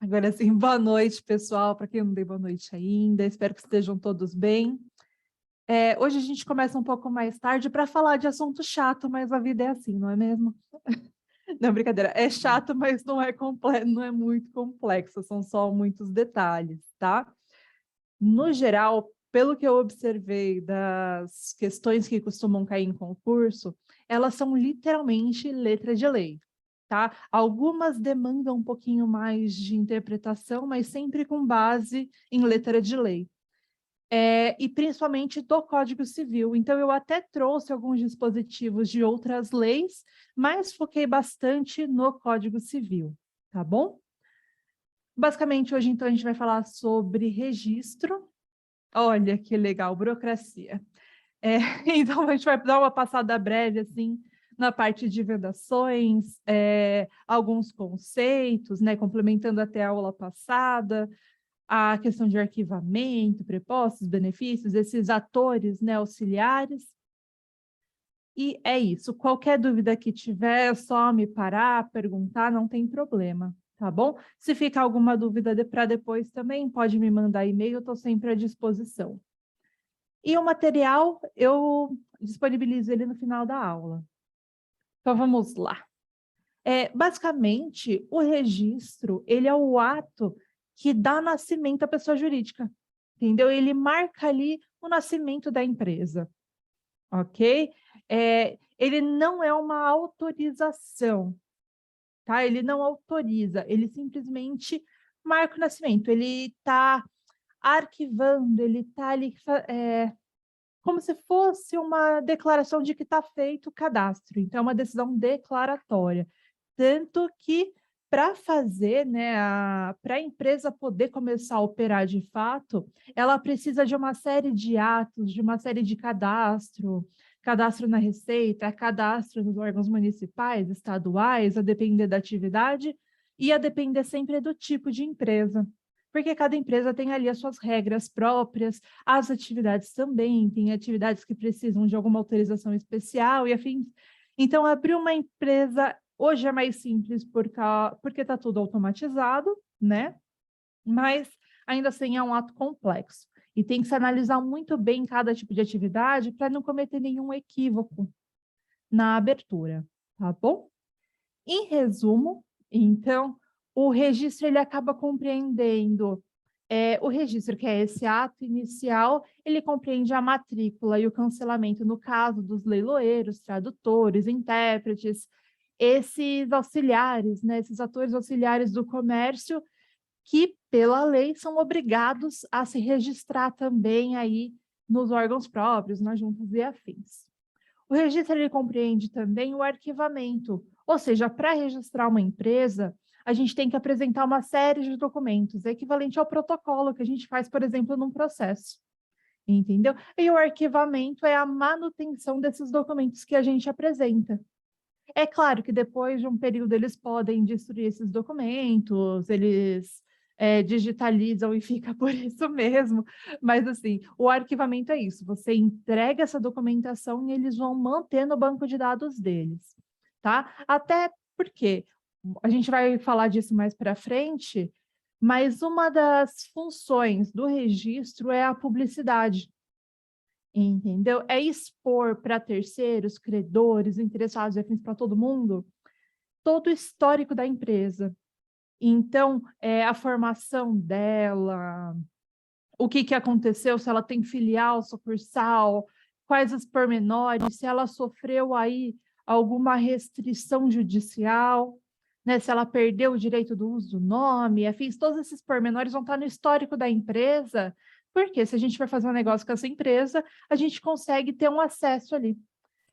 Agora sim, boa noite, pessoal, para quem não deu boa noite ainda, espero que estejam todos bem. Hoje a gente começa um pouco mais tarde para falar de assunto chato, mas a vida é assim, não é mesmo? Não, brincadeira, é chato, mas não é muito complexo, são só muitos detalhes, tá? No geral, pelo que eu observei das questões que costumam cair em concurso, elas são literalmente letra de lei, tá? Algumas demandam um pouquinho mais de interpretação, mas sempre com base em letra de lei. E principalmente do Código Civil. Então, eu até trouxe alguns dispositivos de outras leis, mas foquei bastante no Código Civil, tá bom? Basicamente, hoje, então, a gente vai falar sobre registro. Olha que legal, burocracia. Então, a gente vai dar uma passada breve, assim, na parte de vedações, alguns conceitos, né, complementando até a aula passada, a questão de arquivamento, prepostos, benefícios, esses atores, né, auxiliares. E é isso. Qualquer dúvida que tiver, é só me parar, perguntar, não tem problema, tá bom? Se ficar alguma dúvida para depois também, pode me mandar e-mail, eu estou sempre à disposição. E o material, eu disponibilizo ele no final da aula. Então, vamos lá. Basicamente, o registro, ele é o ato que dá nascimento à pessoa jurídica, entendeu? Ele marca ali o nascimento da empresa, ok? Ele não é uma autorização, tá? Ele não autoriza, ele simplesmente marca o nascimento. Ele está arquivando, ele está ali como se fosse uma declaração de que está feito o cadastro. Então, é uma decisão declaratória. Tanto que, para fazer, né, para a empresa poder começar a operar de fato, ela precisa de uma série de atos, de uma série de cadastro na Receita, cadastro nos órgãos municipais, estaduais, a depender da atividade e a depender sempre do tipo de empresa. Porque cada empresa tem ali as suas regras próprias, as atividades também, tem atividades que precisam de alguma autorização especial e afins. Então, abrir uma empresa hoje é mais simples porque está tudo automatizado, né? Mas ainda assim é um ato complexo. E tem que se analisar muito bem cada tipo de atividade para não cometer nenhum equívoco na abertura, tá bom? Em resumo, então, o registro ele acaba compreendendo o registro, que é esse ato inicial, ele compreende a matrícula e o cancelamento no caso dos leiloeiros, tradutores, intérpretes, esses auxiliares, né, esses atores auxiliares do comércio, que, pela lei, são obrigados a se registrar também aí nos órgãos próprios, nas juntas e afins. O registro ele compreende também o arquivamento, ou seja, para registrar uma empresa, a gente tem que apresentar uma série de documentos, equivalente ao protocolo que a gente faz, por exemplo, num processo, entendeu? E o arquivamento é a manutenção desses documentos que a gente apresenta. É claro que depois de um período eles podem destruir esses documentos, eles digitalizam e fica por isso mesmo, mas assim, o arquivamento é isso, você entrega essa documentação e eles vão manter no banco de dados deles, tá? Até porque a gente vai falar disso mais para frente, mas uma das funções do registro é a publicidade. Entendeu? É expor para terceiros, credores, interessados e afins para todo mundo, todo o histórico da empresa. Então, a formação dela, o que que aconteceu, se ela tem filial, sucursal, quais os pormenores, se ela sofreu aí alguma restrição judicial, né, se ela perdeu o direito do uso do nome, afins, todos esses pormenores vão estar no histórico da empresa, porque se a gente vai fazer um negócio com essa empresa, a gente consegue ter um acesso ali.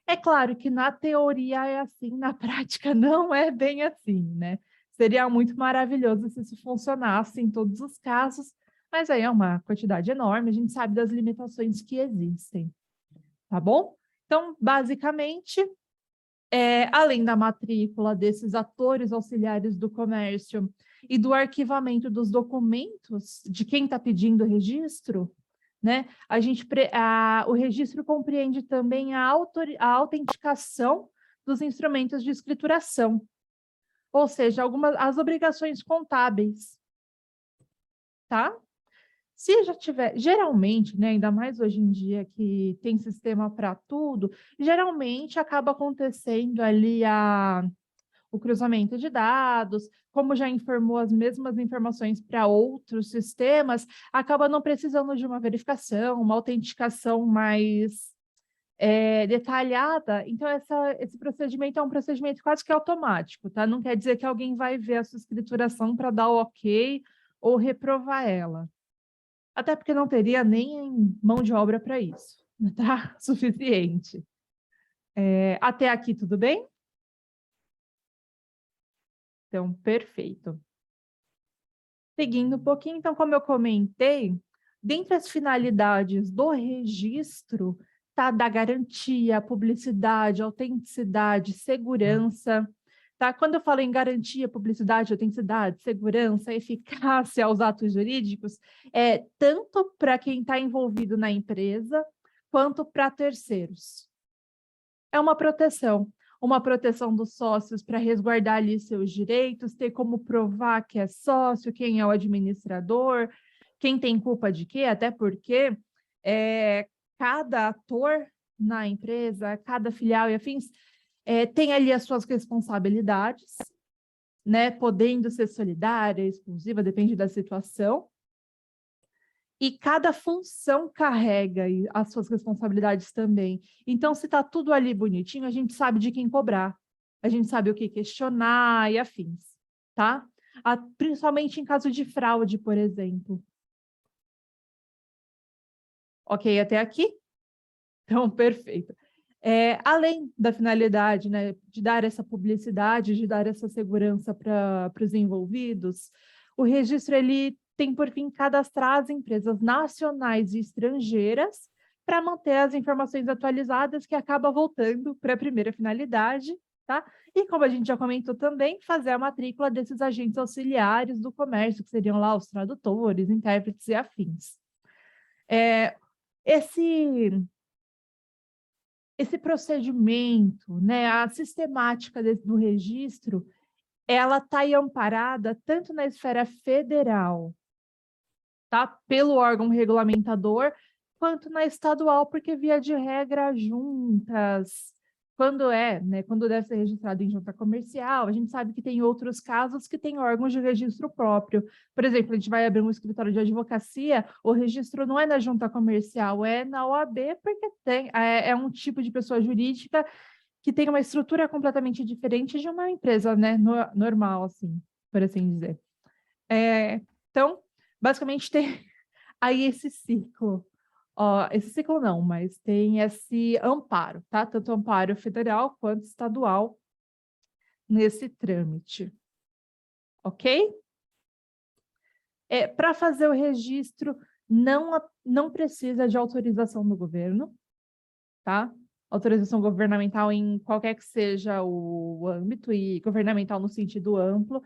É claro que na teoria é assim, na prática não é bem assim, né? Seria muito maravilhoso se isso funcionasse em todos os casos, mas aí é uma quantidade enorme, a gente sabe das limitações que existem, tá bom? Então, basicamente, além da matrícula desses atores auxiliares do comércio e do arquivamento dos documentos de quem está pedindo o registro, né? O registro compreende também a autenticação dos instrumentos de escrituração, ou seja, as obrigações contábeis. tá? Se já tiver, geralmente, né, ainda mais hoje em dia que tem sistema para tudo, geralmente acaba acontecendo ali o cruzamento de dados, como já informou as mesmas informações para outros sistemas, acaba não precisando de uma verificação, uma autenticação mais detalhada. Então, esse procedimento é um procedimento quase que automático, tá? Não quer dizer que alguém vai ver a sua escrituração para dar o ok ou reprovar ela. Até porque não teria nem mão de obra para isso, tá? Suficiente. Até aqui, tudo bem? Então, perfeito. Seguindo um pouquinho, então, como eu comentei, dentre as finalidades do registro, tá, da garantia, publicidade, autenticidade, segurança, tá? Quando eu falo em garantia, publicidade, autenticidade, segurança, eficácia aos atos jurídicos, tanto para quem está envolvido na empresa, quanto para terceiros. É uma proteção dos sócios para resguardar ali seus direitos, ter como provar que é sócio, quem é o administrador, quem tem culpa de quê, até porque cada ator na empresa, cada filial e afins, tem ali as suas responsabilidades, né, podendo ser solidária, exclusiva, depende da situação, e cada função carrega as suas responsabilidades também. Então, se está tudo ali bonitinho, a gente sabe de quem cobrar, a gente sabe o que questionar e afins, tá? Principalmente em caso de fraude, por exemplo. Ok, até aqui? Então, perfeito. Além da finalidade, né, de dar essa publicidade, de dar essa segurança para os envolvidos, o registro ele tem por fim cadastrar as empresas nacionais e estrangeiras para manter as informações atualizadas, que acaba voltando para a primeira finalidade, tá? E como a gente já comentou também, fazer a matrícula desses agentes auxiliares do comércio, que seriam lá os tradutores, intérpretes e afins. Esse procedimento, né, a sistemática do registro, ela está aí amparada tanto na esfera federal, tá, pelo órgão regulamentador, quanto na estadual, porque via de regra juntas, quando deve ser registrado em junta comercial, a gente sabe que tem outros casos que tem órgãos de registro próprio. Por exemplo, a gente vai abrir um escritório de advocacia, o registro não é na junta comercial, é na OAB, porque é um tipo de pessoa jurídica que tem uma estrutura completamente diferente de uma empresa, né, normal, assim, por assim dizer. Então, basicamente tem aí esse ciclo. Esse ciclo não, mas tem esse amparo, tá? Tanto amparo federal quanto estadual nesse trâmite, ok? Para fazer o registro, não precisa de autorização do governo, tá? Autorização governamental em qualquer que seja o âmbito, e governamental no sentido amplo,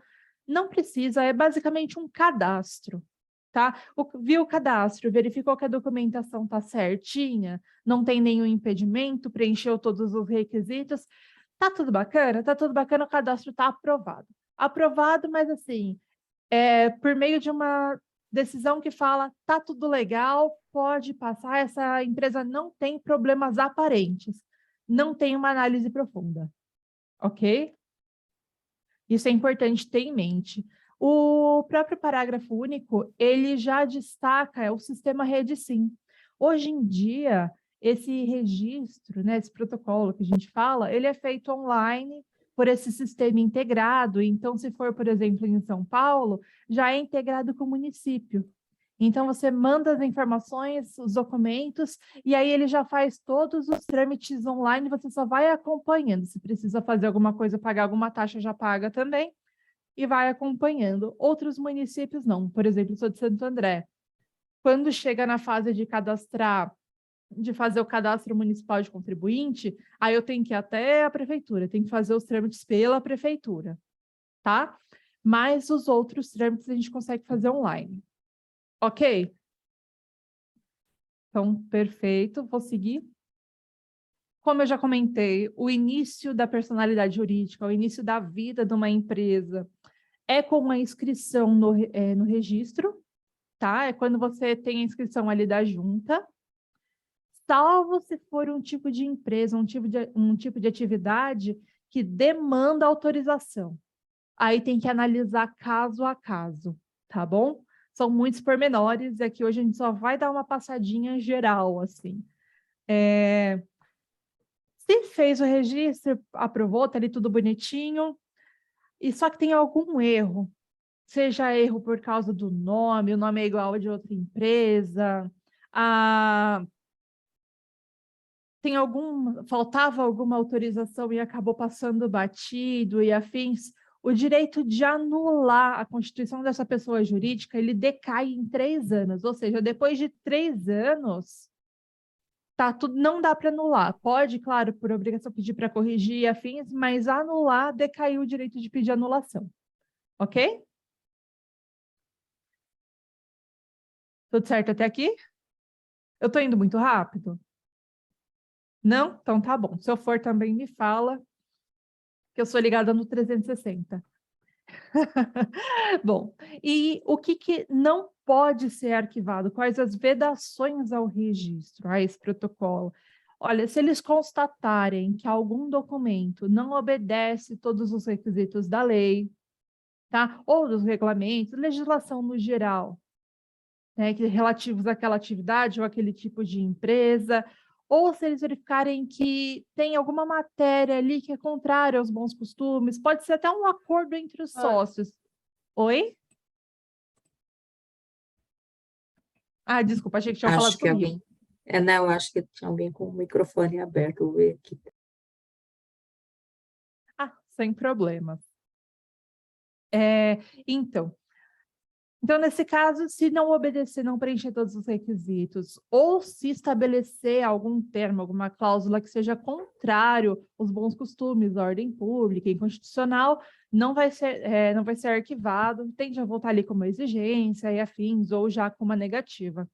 não precisa, é basicamente um cadastro, tá? Viu o cadastro, verificou que a documentação está certinha, não tem nenhum impedimento, preencheu todos os requisitos, tá tudo bacana, o cadastro está aprovado. Aprovado, mas assim, por meio de uma decisão que fala, tá tudo legal, pode passar, essa empresa não tem problemas aparentes, não tem uma análise profunda, ok? Isso é importante ter em mente. O próprio parágrafo único, ele já destaca o sistema REDSIM. Hoje em dia, esse registro, né, esse protocolo que a gente fala, ele é feito online por esse sistema integrado. Então, se for, por exemplo, em São Paulo, já é integrado com o município. Então, você manda as informações, os documentos, e aí ele já faz todos os trâmites online, você só vai acompanhando. Se precisa fazer alguma coisa, pagar alguma taxa, já paga também, e vai acompanhando. Outros municípios não. Por exemplo, eu sou de Santo André. Quando chega na fase de cadastrar, de fazer o cadastro municipal de contribuinte, aí eu tenho que ir até a prefeitura, tenho que fazer os trâmites pela prefeitura, tá? Mas os outros trâmites a gente consegue fazer online. Ok? Então, perfeito, vou seguir. Como eu já comentei, o início da personalidade jurídica, o início da vida de uma empresa é com uma inscrição no registro, tá? É quando você tem a inscrição ali da junta, salvo se for um tipo de empresa, um tipo de atividade que demanda autorização. Aí tem que analisar caso a caso, tá bom? São muitos pormenores, e aqui hoje a gente só vai dar uma passadinha geral, assim. Se fez o registro, aprovou, tá ali tudo bonitinho, e só que tem algum erro, seja erro por causa do nome, o nome é igual ao de outra empresa, faltava alguma autorização e acabou passando batido e afins, o direito de anular a constituição dessa pessoa jurídica, ele decai em 3 anos, ou seja, depois de 3 anos, tá, tudo, não dá para anular. Pode, claro, por obrigação pedir para corrigir e afins, mas anular, decaiu o direito de pedir anulação. Ok? Tudo certo até aqui? Eu estou indo muito rápido? Não? Então tá bom. Se eu for também me fala, que eu sou ligada no 360. Bom, e o que não pode ser arquivado? Quais as vedações ao registro, a esse protocolo? Olha, se eles constatarem que algum documento não obedece todos os requisitos da lei, tá? Ou dos regulamentos, legislação no geral, né, relativos àquela atividade ou aquele tipo de empresa, ou se eles verificarem que tem alguma matéria ali que é contrária aos bons costumes, pode ser até um acordo entre os sócios. Oi? Ah, desculpa, achei que tinha falado Acho que comigo. alguém... não, acho que tinha alguém com o microfone aberto. Vou ver aqui. Ah, sem problemas. Então, nesse caso, se não obedecer, não preencher todos os requisitos, ou se estabelecer algum termo, alguma cláusula que seja contrário aos bons costumes, à ordem pública, inconstitucional, não vai ser arquivado, tende a voltar ali como exigência e afins, ou já com uma negativa.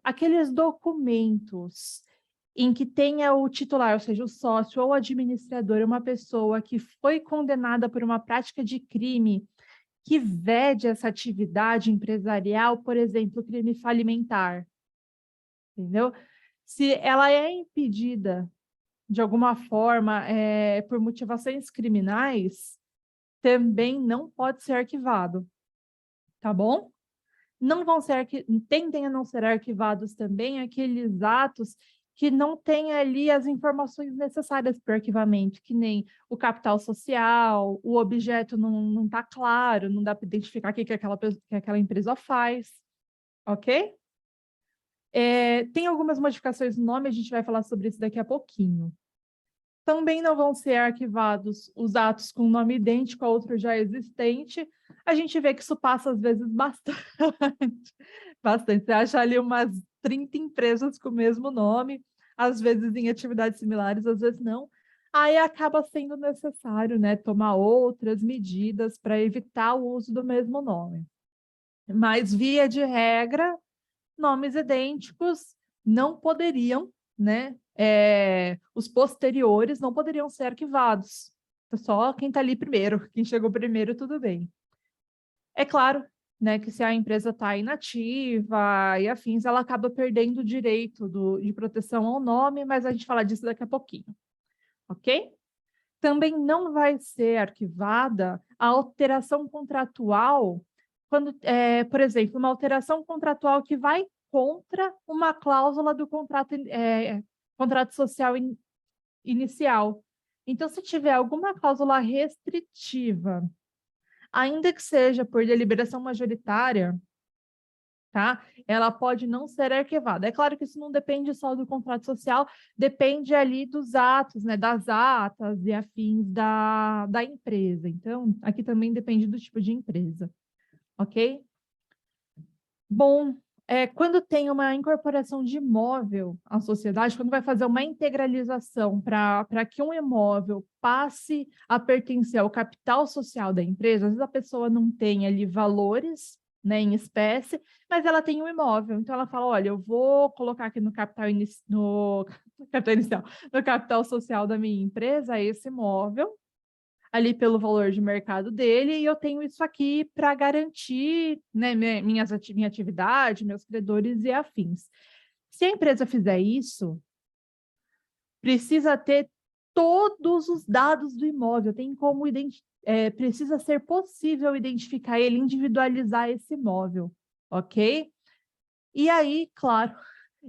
Aqueles documentos em que tenha o titular, ou seja, o sócio ou o administrador, uma pessoa que foi condenada por uma prática de crime que vede essa atividade empresarial, por exemplo, crime falimentar, entendeu? Se ela é impedida de alguma forma por motivações criminais, também não pode ser arquivado, tá bom? Não vão ser, tendem a não ser arquivados também aqueles atos que não têm ali as informações necessárias para o arquivamento, que nem o capital social, o objeto não está claro, não dá para identificar o que aquela empresa faz, ok? Tem algumas modificações no nome, a gente vai falar sobre isso daqui a pouquinho. Também não vão ser arquivados os atos com nome idêntico a outro já existente. A gente vê que isso passa, às vezes, bastante. Bastante. Você acha ali umas 30 empresas com o mesmo nome, às vezes em atividades similares, às vezes não. Aí acaba sendo necessário, né, tomar outras medidas para evitar o uso do mesmo nome. Mas, via de regra, nomes idênticos não poderiam, né? Os posteriores não poderiam ser arquivados. Só quem está ali primeiro, quem chegou primeiro, tudo bem. É claro, né, que se a empresa está inativa e afins, ela acaba perdendo o direito de proteção ao nome, mas a gente fala disso daqui a pouquinho, ok? Também não vai ser arquivada a alteração contratual, quando, por exemplo, uma alteração contratual que vai contra uma cláusula do contrato social inicial. Então, se tiver alguma cláusula restritiva, ainda que seja por deliberação majoritária, tá? Ela pode não ser arquivada. É claro que isso não depende só do contrato social, depende ali dos atos, né? Das atas e afins da empresa. Então, aqui também depende do tipo de empresa, ok? Bom, quando tem uma incorporação de imóvel à sociedade, quando vai fazer uma integralização para que um imóvel passe a pertencer ao capital social da empresa, às vezes a pessoa não tem ali valores, né, em espécie, mas ela tem um imóvel. Então ela fala, olha, eu vou colocar aqui no capital inicial, no capital social da minha empresa esse imóvel. ali pelo valor de mercado dele, e eu tenho isso aqui para garantir, né, minha atividade, meus credores e afins. Se a empresa fizer isso, precisa ter todos os dados do imóvel, tem como precisa ser possível identificar ele, individualizar esse imóvel, ok? E aí, claro,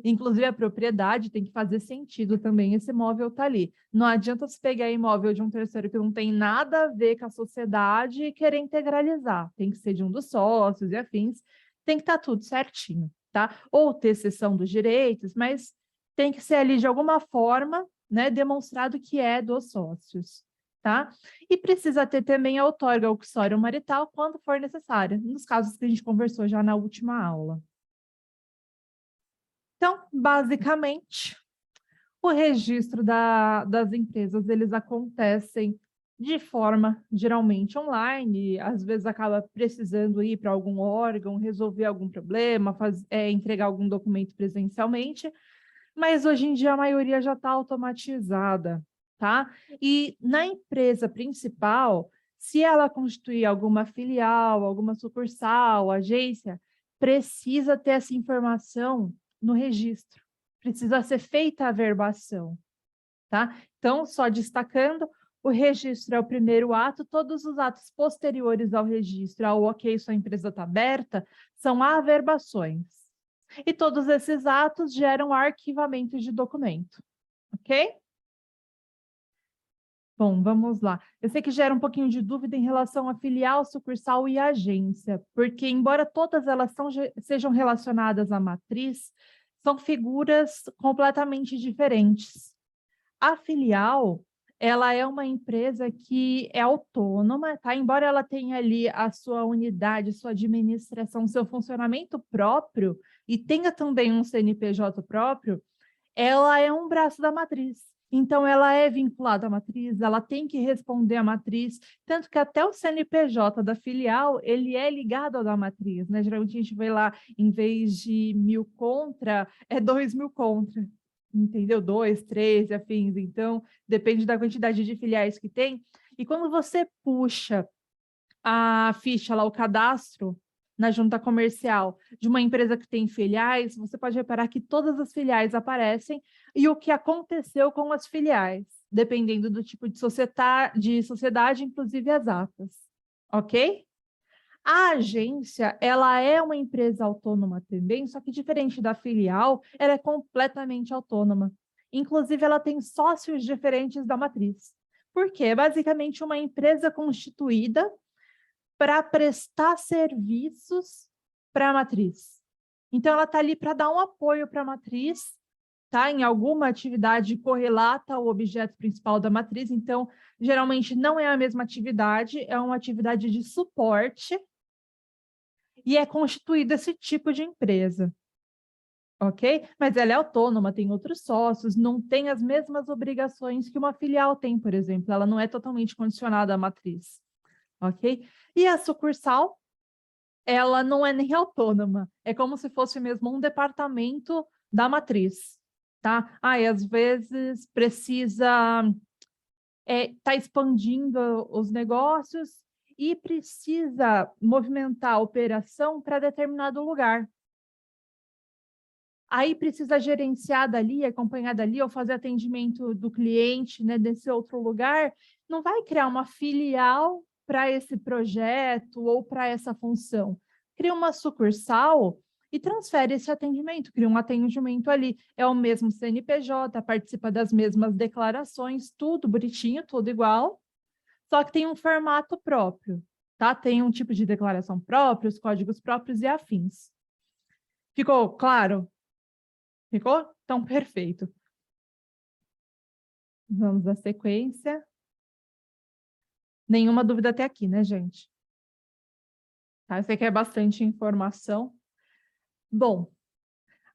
inclusive a propriedade tem que fazer sentido também, esse imóvel tá ali. Não adianta você pegar imóvel de um terceiro que não tem nada a ver com a sociedade e querer integralizar. Tem que ser de um dos sócios e afins, tem que estar tudo certinho, tá? Ou ter cessão dos direitos, mas tem que ser ali de alguma forma, né, demonstrado que é dos sócios, tá? E precisa ter também a outorga uxório marital quando for necessária, nos casos que a gente conversou já na última aula. Então, basicamente, o registro das empresas, eles acontecem de forma geralmente online, às vezes acaba precisando ir para algum órgão, resolver algum problema, entregar algum documento presencialmente, mas hoje em dia a maioria já está automatizada, tá? E na empresa principal, se ela constituir alguma filial, alguma sucursal, agência, precisa ter essa informação no registro. Precisa ser feita a verbação, tá? Então, só destacando, o registro é o primeiro ato, todos os atos posteriores ao registro, ao ok, sua empresa está aberta, são averbações. E todos esses atos geram arquivamento de documento, ok? Bom, vamos lá. Eu sei que gera um pouquinho de dúvida em relação a filial, sucursal e agência, porque embora todas elas sejam relacionadas à matriz, são figuras completamente diferentes. A filial, ela é uma empresa que é autônoma, tá? Embora ela tenha ali a sua unidade, sua administração, seu funcionamento próprio, e tenha também um CNPJ próprio, ela é um braço da matriz. Então, ela é vinculada à matriz, ela tem que responder à matriz, tanto que até o CNPJ da filial, ele é ligado ao da matriz, né? Geralmente a gente vê lá, em vez de 1.000 contra, é 2.000 contra, entendeu? 2, 3 e afins. Então, depende da quantidade de filiais que tem. E quando você puxa a ficha lá, o cadastro na junta comercial de uma empresa que tem filiais, você pode reparar que todas as filiais aparecem e o que aconteceu com as filiais, dependendo do tipo de sociedade, inclusive as atas, ok? A agência, ela é uma empresa autônoma também, só que diferente da filial, ela é completamente autônoma. Inclusive, ela tem sócios diferentes da matriz. Por quê? É basicamente uma empresa constituída para prestar serviços para a matriz. Então, ela está ali para dar um apoio para a matriz, tá? Em alguma atividade correlata ao objeto principal da matriz. Então, geralmente não é a mesma atividade, é uma atividade de suporte e é constituída esse tipo de empresa. Ok? Mas ela é autônoma, tem outros sócios, não tem as mesmas obrigações que uma filial tem, por exemplo. Ela não é totalmente condicionada à matriz. Ok? E a sucursal, ela não é nem autônoma, é como se fosse mesmo um departamento da matriz, tá? E às vezes precisa tá expandindo os negócios e precisa movimentar a operação para determinado lugar. Aí precisa gerenciar dali, acompanhar dali, ou fazer atendimento do cliente, né, desse outro lugar. Não vai criar uma filial para esse projeto ou para essa função. Cria uma sucursal e transfere esse atendimento, cria um atendimento ali. É o mesmo CNPJ, participa das mesmas declarações, tudo bonitinho, tudo igual, só que tem um formato próprio, tá? Tem um tipo de declaração próprio, os códigos próprios e afins. Ficou claro? Ficou? Então, perfeito. Vamos à sequência. Nenhuma dúvida até aqui, né, gente? Tá? Eu sei que é bastante informação. Bom,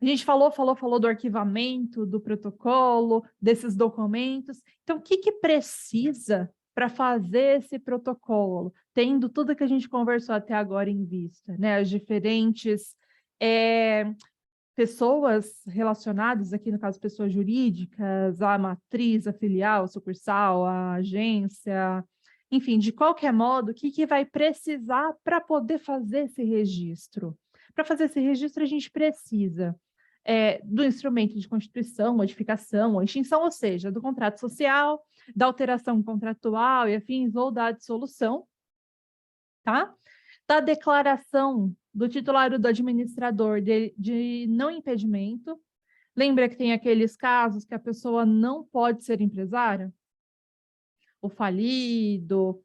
a gente falou do arquivamento, do protocolo, desses documentos. Então, o que precisa para fazer esse protocolo? Tendo tudo que a gente conversou até agora em vista, né? As diferentes pessoas relacionadas, aqui no caso pessoas jurídicas, a matriz, a filial, a sucursal, a agência, Enfim, de qualquer modo, o que vai precisar para poder fazer esse registro? Para fazer esse registro, a gente precisa do instrumento de constituição, modificação ou extinção, ou seja, do contrato social, da alteração contratual e afins, ou da dissolução, tá? Da declaração do titular ou do administrador de não impedimento. Lembra que tem aqueles casos que a pessoa não pode ser empresária? O falido,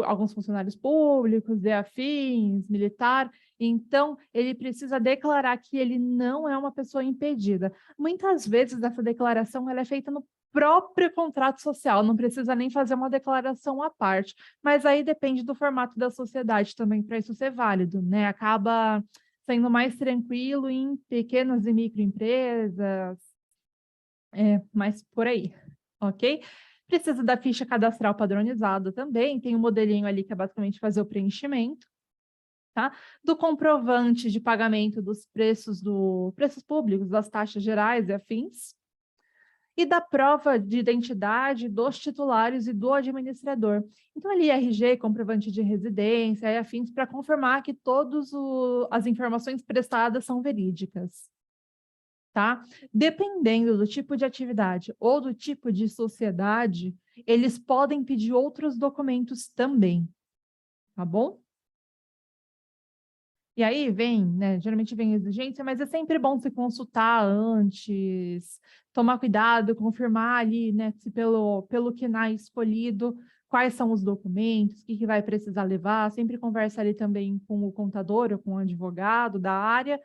alguns funcionários públicos e afins, militar. Então, ele precisa declarar que ele não é uma pessoa impedida. Muitas vezes, essa declaração ela é feita no próprio contrato social, não precisa nem fazer uma declaração à parte, mas aí depende do formato da sociedade também para isso ser válido, né? Acaba sendo mais tranquilo em pequenas e microempresas, mas por aí, ok? Precisa da ficha cadastral padronizada também, tem um modelinho ali que é basicamente fazer o preenchimento, tá? Do comprovante de pagamento dos preços públicos, das taxas gerais e afins, e da prova de identidade dos titulares e do administrador. Então, ali, RG, comprovante de residência e afins, para confirmar que todas as informações prestadas são verídicas. Tá? Dependendo do tipo de atividade ou do tipo de sociedade, eles podem pedir outros documentos também, tá bom? E aí vem, né, geralmente vem exigência, mas é sempre bom se consultar antes, tomar cuidado, confirmar ali, né, se pelo KNAI escolhido, quais são os documentos, o que vai precisar levar, sempre conversa ali também com o contador ou com o advogado da área,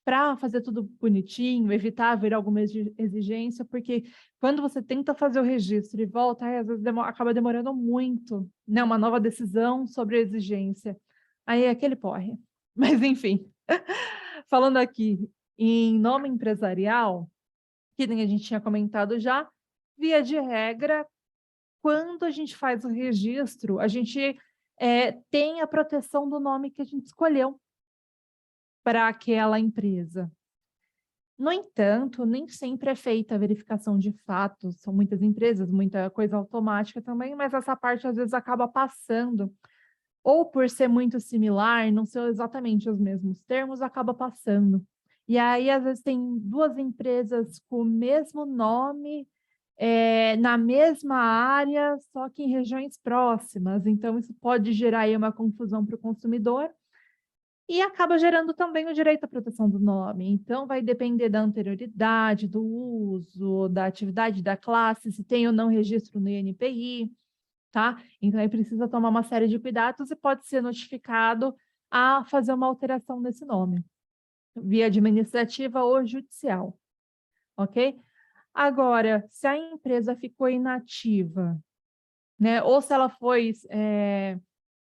para fazer tudo bonitinho, evitar haver alguma exigência, porque quando você tenta fazer o registro e volta, às vezes acaba demorando muito, né, uma nova decisão sobre a exigência. Aí é aquele porre. Mas, enfim, falando aqui em nome empresarial, que nem a gente tinha comentado já, via de regra, quando a gente faz o registro, a gente tem a proteção do nome que a gente escolheu para aquela empresa. No entanto, nem sempre é feita a verificação de fatos, são muitas empresas, muita coisa automática também, mas essa parte às vezes acaba passando, ou por ser muito similar, não ser exatamente os mesmos termos, acaba passando. E aí, às vezes, tem duas empresas com o mesmo nome, na mesma área, só que em regiões próximas. Então, isso pode gerar aí uma confusão para o consumidor, e acaba gerando também o direito à proteção do nome. Então, vai depender da anterioridade, do uso, da atividade da classe, se tem ou não registro no INPI, tá? Então, aí precisa tomar uma série de cuidados e pode ser notificado a fazer uma alteração nesse nome, via administrativa ou judicial, ok? Agora, se a empresa ficou inativa, né, ou se ela foi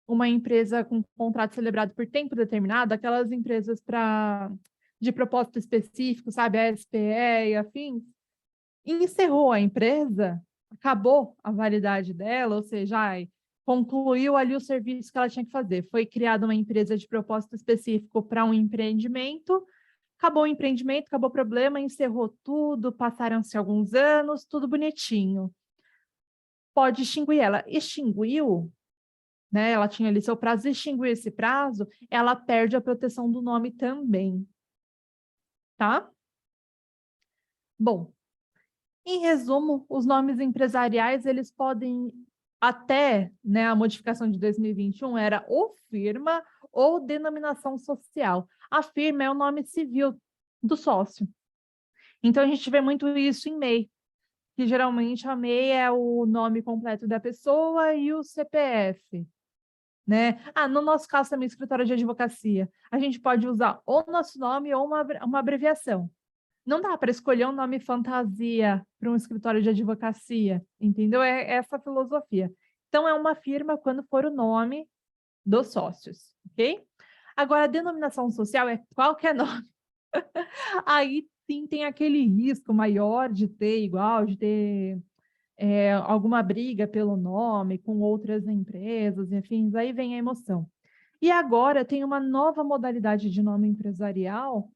uma empresa com contrato celebrado por tempo determinado, aquelas empresas de propósito específico, sabe, a SPE e afins, encerrou a empresa, acabou a validade dela, ou seja, concluiu ali o serviço que ela tinha que fazer. Foi criada uma empresa de propósito específico para um empreendimento, acabou o empreendimento, acabou o problema, encerrou tudo, passaram-se alguns anos, tudo bonitinho. Pode extinguir ela. Extinguiu, né, ela tinha ali seu prazo, extinguir esse prazo, ela perde a proteção do nome também, tá? Bom, em resumo, os nomes empresariais, eles podem até, né, a modificação de 2021 era ou firma ou denominação social. A firma é o nome civil do sócio. Então, a gente vê muito isso em MEI, que geralmente a MEI é o nome completo da pessoa e o CPF. Né? No nosso caso também, escritório de advocacia, a gente pode usar ou nosso nome ou uma abreviação. Não dá para escolher um nome fantasia para um escritório de advocacia, entendeu? É essa a filosofia. Então, é uma firma quando for o nome dos sócios, ok? Agora, a denominação social é qualquer nome. Aí sim tem aquele risco maior de ter igual, de ter alguma briga pelo nome com outras empresas, enfim, aí vem a emoção. E agora tem uma nova modalidade de nome empresarial,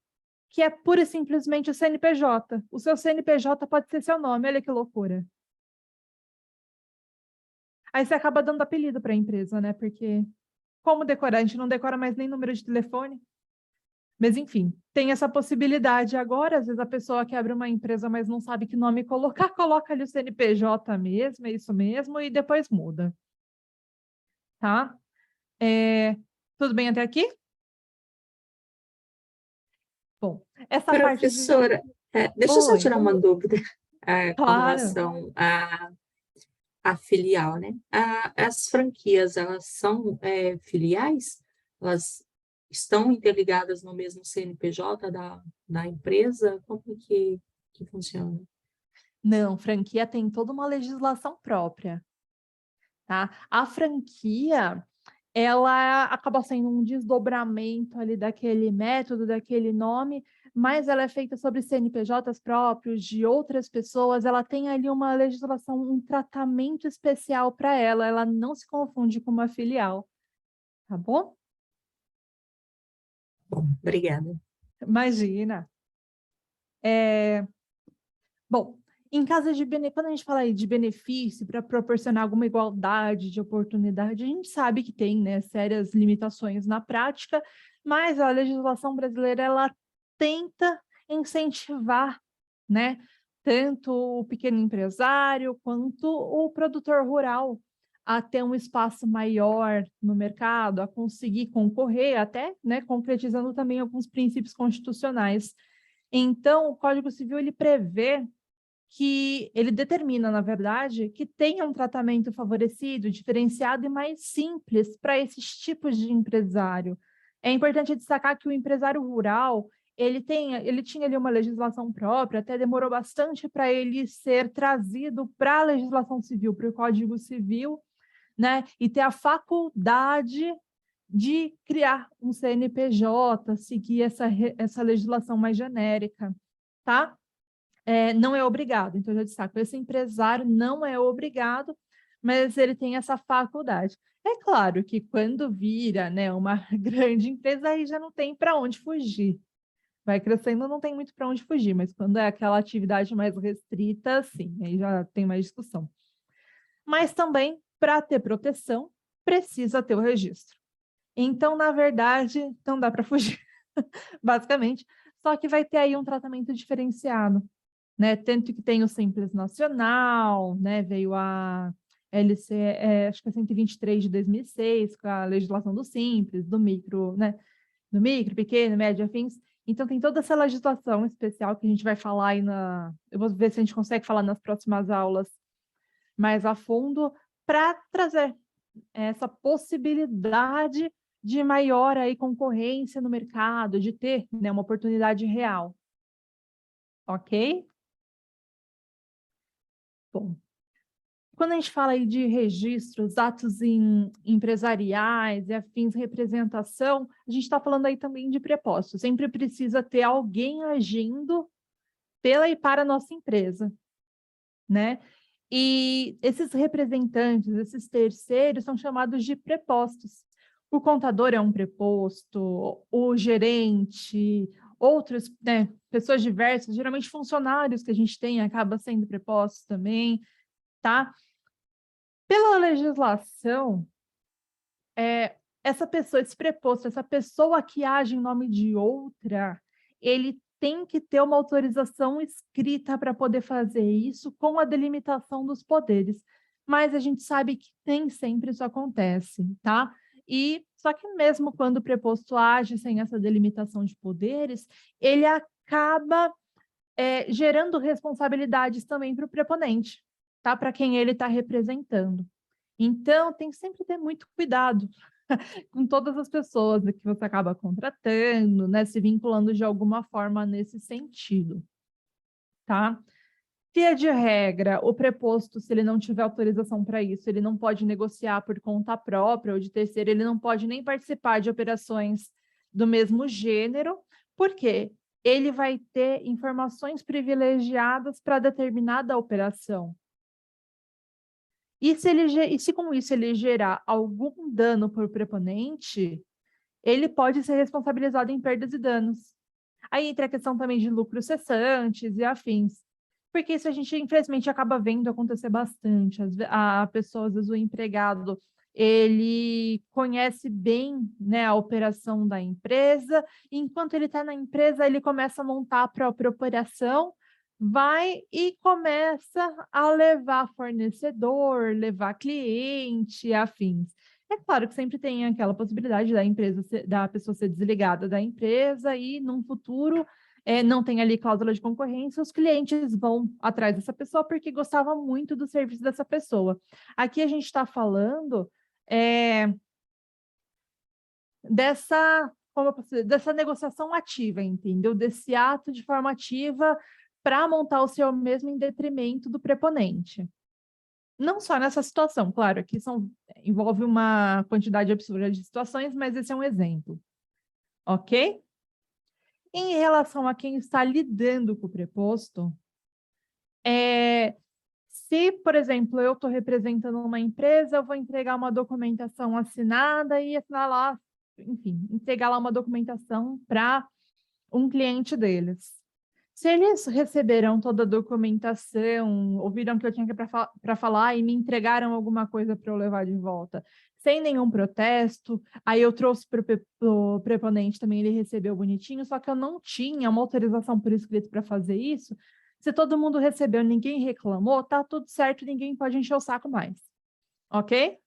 que é pura e simplesmente o CNPJ. O seu CNPJ pode ser seu nome, olha que loucura. Aí você acaba dando apelido para a empresa, né? Porque como decorar? A gente não decora mais nem número de telefone. Mas, enfim, tem essa possibilidade agora. Às vezes a pessoa que abre uma empresa, mas não sabe que nome colocar, coloca ali o CNPJ mesmo, é isso mesmo, e depois muda. Tá? Tudo bem até aqui? Bom, essa parte de... Professora, deixa eu só Oi, tirar uma dúvida com claro. relação à filial, né? As franquias, elas são filiais? Elas estão interligadas no mesmo CNPJ da empresa? Como é que funciona? Não, franquia tem toda uma legislação própria, tá? A franquia, ela acaba sendo um desdobramento ali daquele método, daquele nome, mas ela é feita sobre CNPJs próprios de outras pessoas, ela tem ali uma legislação, um tratamento especial para ela não se confunde com uma filial, tá bom? Bom, obrigada. Imagina. Bom, em caso de quando a gente fala aí de benefício para proporcionar alguma igualdade de oportunidade, a gente sabe que tem, né, sérias limitações na prática, mas a legislação brasileira ela tenta incentivar, né, tanto o pequeno empresário quanto o produtor rural a ter um espaço maior no mercado, a conseguir concorrer, até, né, concretizando também alguns princípios constitucionais. Então, o Código Civil ele prevê que ele determina, na verdade, que tenha um tratamento favorecido, diferenciado e mais simples para esses tipos de empresário. É importante destacar que o empresário rural, ele tinha ali uma legislação própria, até demorou bastante para ele ser trazido para a legislação civil, para o Código Civil, né? E ter a faculdade de criar um CNPJ, seguir essa legislação mais genérica, tá? Não é obrigado. Então, eu já destaco, esse empresário não é obrigado, mas ele tem essa faculdade. É claro que quando vira, né, uma grande empresa, aí já não tem para onde fugir. Vai crescendo, não tem muito para onde fugir, mas quando é aquela atividade mais restrita, sim, aí já tem mais discussão. Mas também, para ter proteção, precisa ter o registro. Então, na verdade, não dá para fugir, basicamente, só que vai ter aí um tratamento diferenciado, né? Tanto que tem o Simples Nacional, né? Veio a LC, acho que é 123 de 2006, com a legislação do Simples, do micro, né? Do micro, pequeno, médio, afins. Então, tem toda essa legislação especial que a gente vai falar aí eu vou ver se a gente consegue falar nas próximas aulas mais a fundo, para trazer essa possibilidade de maior aí concorrência no mercado, de ter, né, uma oportunidade real. Ok? Bom, quando a gente fala aí de registros, atos empresariais e afins representação, a gente está falando aí também de prepostos. Sempre precisa ter alguém agindo pela e para a nossa empresa, né? E esses representantes, esses terceiros, são chamados de prepostos. O contador é um preposto, o gerente, outros, né, pessoas diversas, geralmente funcionários que a gente tem, acaba sendo prepostos também, tá? Pela legislação, essa pessoa, esse preposto, essa pessoa que age em nome de outra, ele tem que ter uma autorização escrita para poder fazer isso com a delimitação dos poderes. Mas a gente sabe que nem sempre isso acontece, tá? E só que mesmo quando o preposto age sem essa delimitação de poderes, ele acaba gerando responsabilidades também para o preponente, tá? Para quem ele está representando. Então, tem que sempre ter muito cuidado com todas as pessoas que você acaba contratando, né? Se vinculando de alguma forma nesse sentido, tá? Via de regra, o preposto, se ele não tiver autorização para isso, ele não pode negociar por conta própria ou de terceiro, ele não pode nem participar de operações do mesmo gênero, porque ele vai ter informações privilegiadas para determinada operação. E se com isso ele gerar algum dano para o preponente, ele pode ser responsabilizado em perdas e danos. Aí entra a questão também de lucros cessantes e afins. Porque isso a gente, infelizmente, acaba vendo acontecer bastante. A pessoa, às vezes, o empregado, ele conhece bem, né, a operação da empresa, e enquanto ele está na empresa, ele começa a montar a própria operação, vai e começa a levar fornecedor, levar cliente, afins. É claro que sempre tem aquela possibilidade da empresa, da pessoa ser desligada da empresa e, num futuro, não tem ali cláusula de concorrência, os clientes vão atrás dessa pessoa porque gostavam muito do serviço dessa pessoa. Aqui a gente está falando dessa, como eu posso dizer, dessa negociação ativa, entendeu? Desse ato de forma ativa para montar o seu mesmo em detrimento do preponente. Não só nessa situação, claro, aqui envolve uma quantidade absurda de situações, mas esse é um exemplo, ok? Em relação a quem está lidando com o preposto, se, por exemplo, eu estou representando uma empresa, eu vou entregar uma documentação assinada e assinar lá, enfim, entregar lá uma documentação para um cliente deles. Se eles receberam toda a documentação, ouviram que eu tinha que para falar e me entregaram alguma coisa para eu levar de volta, sem nenhum protesto, aí eu trouxe para o preponente também, ele recebeu bonitinho, só que eu não tinha uma autorização por escrito para fazer isso. Se todo mundo recebeu, ninguém reclamou, tá tudo certo, ninguém pode encher o saco mais. Ok?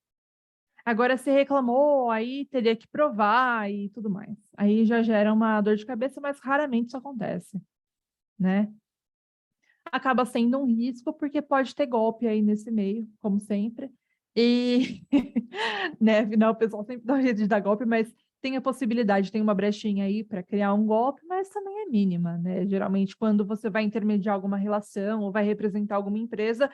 Agora, se reclamou, aí teria que provar e tudo mais. Aí já gera uma dor de cabeça, mas raramente isso acontece, né? Acaba sendo um risco, porque pode ter golpe aí nesse meio, como sempre. E, né, afinal, o pessoal sempre dá um jeito de dar golpe, mas tem a possibilidade, tem uma brechinha aí para criar um golpe, mas também é mínima, né? Geralmente, quando você vai intermediar alguma relação ou vai representar alguma empresa,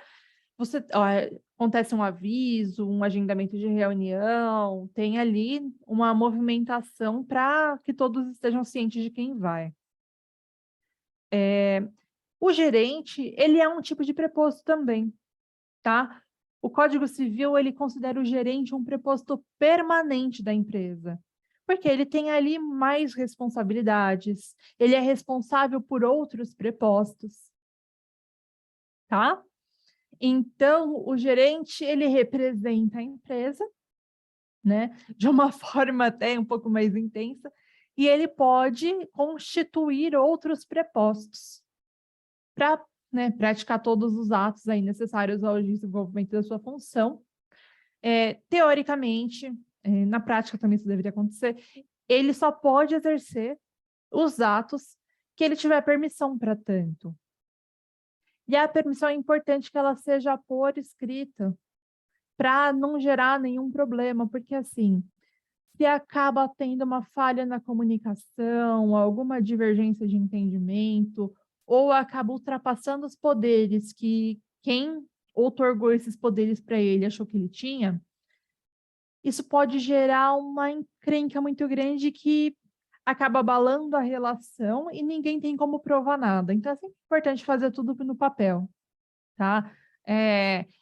acontece um aviso, um agendamento de reunião, tem ali uma movimentação para que todos estejam cientes de quem vai. O gerente, ele é um tipo de preposto também, tá? O Código Civil, ele considera o gerente um preposto permanente da empresa, porque ele tem ali mais responsabilidades, ele é responsável por outros prepostos, tá? Então, o gerente, ele representa a empresa, né, de uma forma até um pouco mais intensa, e ele pode constituir outros prepostos para, né, praticar todos os atos aí necessários ao desenvolvimento da sua função. Teoricamente, na prática também isso deveria acontecer, ele só pode exercer os atos que ele tiver permissão para tanto. E a permissão é importante que ela seja por escrita, para não gerar nenhum problema, porque assim, se acaba tendo uma falha na comunicação, alguma divergência de entendimento, ou acaba ultrapassando os poderes que quem outorgou esses poderes para ele achou que ele tinha, isso pode gerar uma encrenca muito grande que acaba abalando a relação e ninguém tem como provar nada. Então, é sempre importante fazer tudo no papel, tá?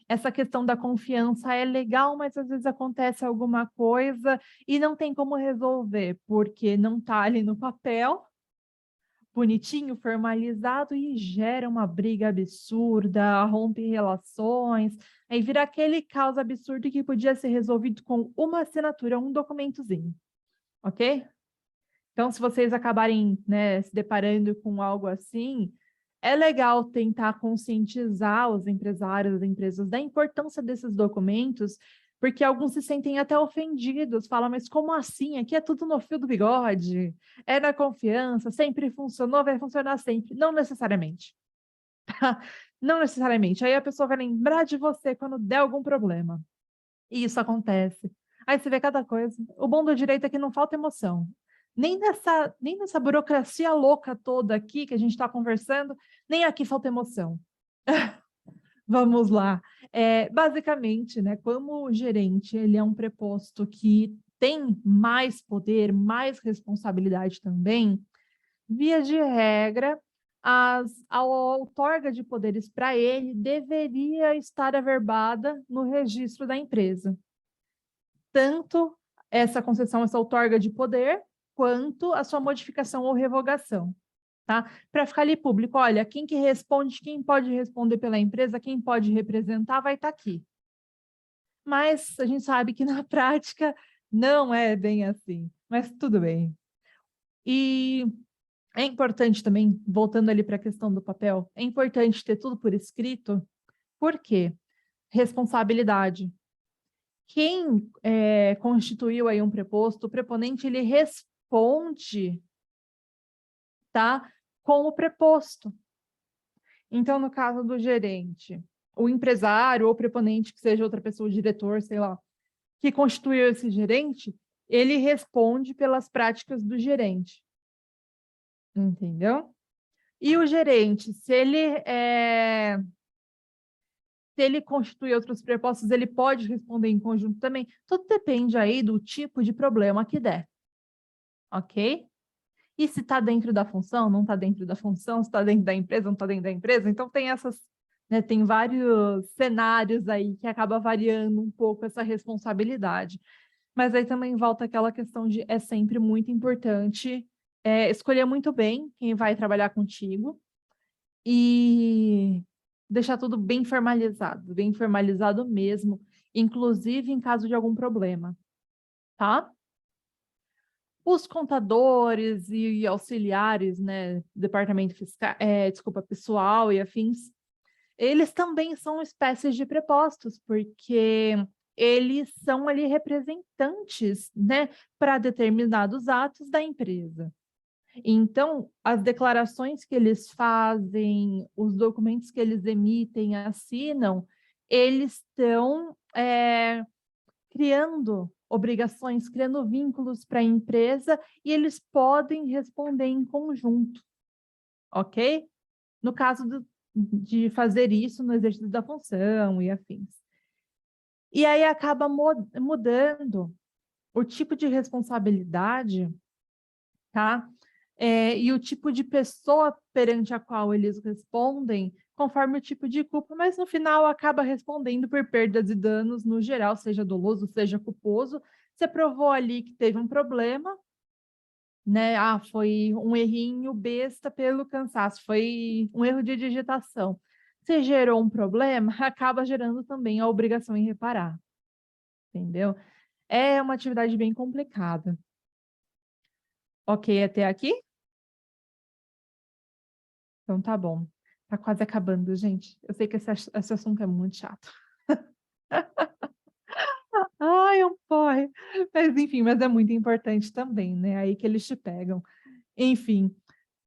Essa questão da confiança é legal, mas às vezes acontece alguma coisa e não tem como resolver, porque não está ali no papel, bonitinho, formalizado, e gera uma briga absurda, rompe relações, aí vira aquele caos absurdo que podia ser resolvido com uma assinatura, um documentozinho, ok? Então, se vocês acabarem, né, se deparando com algo assim, é legal tentar conscientizar os empresários, as empresas, da importância desses documentos, porque alguns se sentem até ofendidos, falam, mas como assim? Aqui é tudo no fio do bigode, é na confiança, sempre funcionou, vai funcionar sempre. Não necessariamente. Não necessariamente. Aí a pessoa vai lembrar de você quando der algum problema. E isso acontece. Aí você vê cada coisa. O bom do direito é que não falta emoção. Nem nessa burocracia louca toda aqui que a gente está conversando, nem aqui falta emoção. Vamos lá. Basicamente, né, como o gerente ele é um preposto que tem mais poder, mais responsabilidade também, via de regra, a outorga de poderes para ele deveria estar averbada no registro da empresa. Tanto essa concessão, essa outorga de poder, quanto a sua modificação ou revogação, tá? Para ficar ali público, olha, quem que responde, quem pode responder pela empresa, quem pode representar, vai estar aqui. Mas a gente sabe que na prática não é bem assim, mas tudo bem. E é importante também, voltando ali para a questão do papel, é importante ter tudo por escrito, por quê? Responsabilidade. Quem constituiu aí um preposto, o preponente, ele responde, tá? Com o preposto. Então, no caso do gerente, o empresário ou preponente, que seja outra pessoa, o diretor, sei lá, que constituiu esse gerente, ele responde pelas práticas do gerente. Entendeu? E o gerente, se ele constitui outros prepostos, ele pode responder em conjunto também. Tudo depende aí do tipo de problema que der. Ok? E se está dentro da função, não está dentro da função, se está dentro da empresa, não está dentro da empresa. Então, tem essas, né, tem vários cenários aí que acaba variando um pouco essa responsabilidade. Mas aí também volta aquela questão de é sempre muito importante escolher muito bem quem vai trabalhar contigo e deixar tudo bem formalizado mesmo, inclusive em caso de algum problema, tá? Os contadores e auxiliares, né, departamento fiscal, pessoal e afins, eles também são espécies de prepostos, porque eles são ali representantes, né, para determinados atos da empresa. Então, as declarações que eles fazem, os documentos que eles emitem, assinam, eles estão criando obrigações, criando vínculos para a empresa e eles podem responder em conjunto, ok? No caso de fazer isso no exercício da função e afins. E aí acaba mudando o tipo de responsabilidade, tá? E o tipo de pessoa perante a qual eles respondem, conforme o tipo de culpa, mas no final acaba respondendo por perdas e danos no geral, seja doloso, seja culposo. Você provou ali que teve um problema, né? Ah, foi um errinho besta pelo cansaço, foi um erro de digitação. Se gerou um problema, acaba gerando também a obrigação em reparar, entendeu? É uma atividade bem complicada. Ok até aqui? Então tá bom. Tá quase acabando, gente. Eu sei que esse assunto é muito chato. Ai, é um porre. Mas enfim, mas é muito importante também, né? Aí que eles te pegam. Enfim,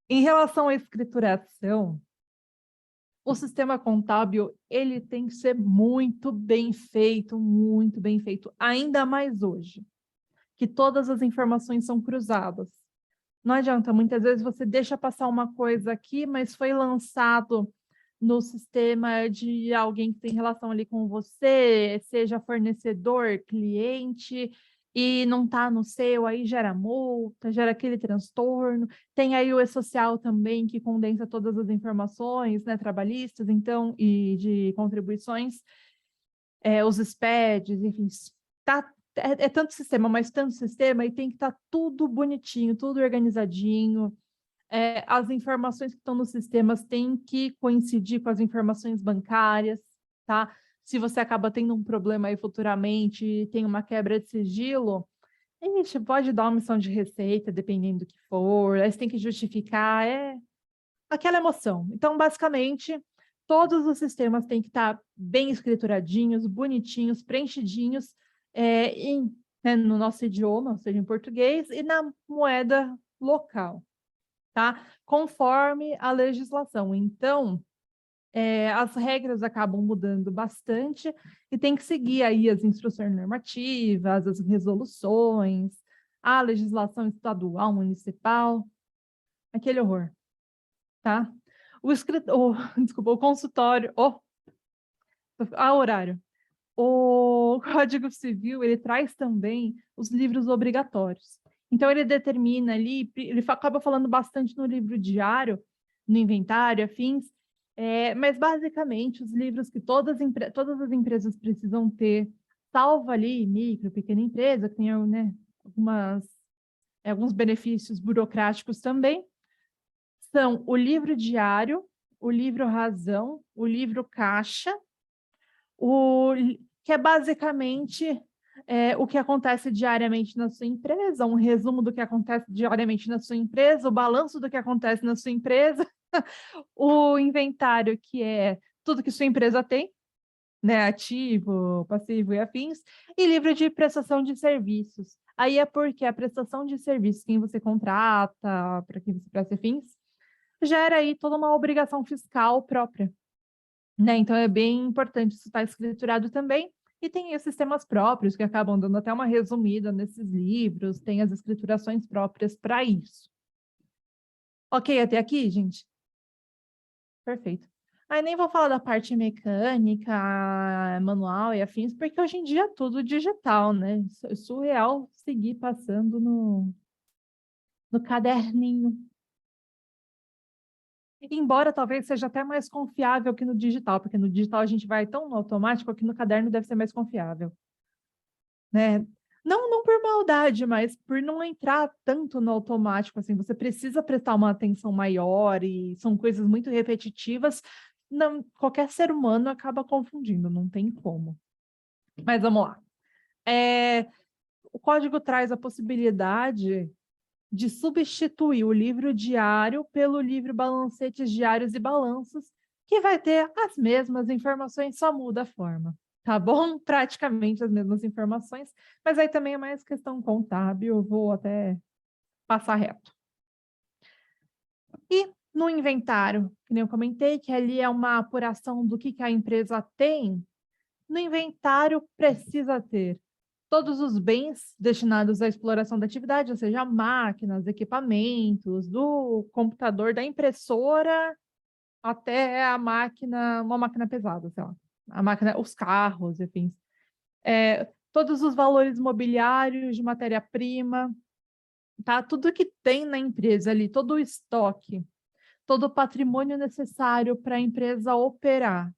em relação à escrituração, o sistema contábil, ele tem que ser muito bem feito, ainda mais hoje, que todas as informações são cruzadas. Não adianta, muitas vezes você deixa passar uma coisa aqui, mas foi lançado no sistema de alguém que tem relação ali com você, seja fornecedor, cliente, e não está no seu, aí gera multa, gera aquele transtorno. Tem aí o e-social também, que condensa todas as informações, né, trabalhistas, então, e de contribuições, os SPEDs, enfim, tá, é tanto sistema, mas tanto sistema, e tem que estar tudo bonitinho, tudo organizadinho. As informações que estão nos sistemas têm que coincidir com as informações bancárias, tá? Se você acaba tendo um problema aí futuramente e tem uma quebra de sigilo, a gente pode dar uma omissão de receita, dependendo do que for, aí você tem que justificar, aquela emoção. Então, basicamente, todos os sistemas têm que estar bem escrituradinhos, bonitinhos, preenchidinhos, né, no nosso idioma, ou seja, em português, e na moeda local, tá? Conforme a legislação. Então, as regras acabam mudando bastante e tem que seguir aí as instruções normativas, as resoluções, a legislação estadual, municipal, aquele horror, tá? Desculpa, o consultório, horário. O Código Civil, ele traz também os livros obrigatórios. Então, ele determina ali, ele acaba falando bastante no livro diário, no inventário, afins, mas basicamente os livros que todas as empresas precisam ter, salvo ali micro, pequena empresa, que tem, né, alguns benefícios burocráticos também, são o livro diário, o livro razão, o livro caixa, que é basicamente o que acontece diariamente na sua empresa, um resumo do que acontece diariamente na sua empresa, o balanço do que acontece na sua empresa, o inventário, que é tudo que sua empresa tem, né, ativo, passivo e afins, e livro de prestação de serviços. Aí é porque a prestação de serviços, quem você contrata, para quem você presta fins, gera aí toda uma obrigação fiscal própria, né? Então é bem importante isso estar escriturado também. E tem os sistemas próprios que acabam dando até uma resumida nesses livros, tem as escriturações próprias para isso. Ok até aqui, gente? Perfeito. Aí nem vou falar da parte mecânica, manual e afins, porque hoje em dia é tudo digital, né? É surreal seguir passando no caderninho. Embora talvez seja até mais confiável que no digital, porque no digital a gente vai tão no automático que no caderno deve ser mais confiável, né? Não por maldade, mas por não entrar tanto no automático, assim, você precisa prestar uma atenção maior e são coisas muito repetitivas. Não, qualquer ser humano acaba confundindo, não tem como. Mas vamos lá. O código traz a possibilidade de substituir o livro diário pelo livro balancetes diários e balanços, que vai ter as mesmas informações, só muda a forma. Tá bom? Praticamente as mesmas informações, mas aí também é mais questão contábil, eu vou até passar reto. E no inventário, que nem eu comentei, que ali é uma apuração do que a empresa tem, no inventário precisa ter todos os bens destinados à exploração da atividade, ou seja, máquinas, equipamentos, do computador, da impressora até a máquina, uma máquina pesada, sei lá, a máquina, os carros, enfim. Todos os valores mobiliários de matéria-prima, tá? Tudo que tem na empresa ali, todo o estoque, todo o patrimônio necessário para a empresa operar,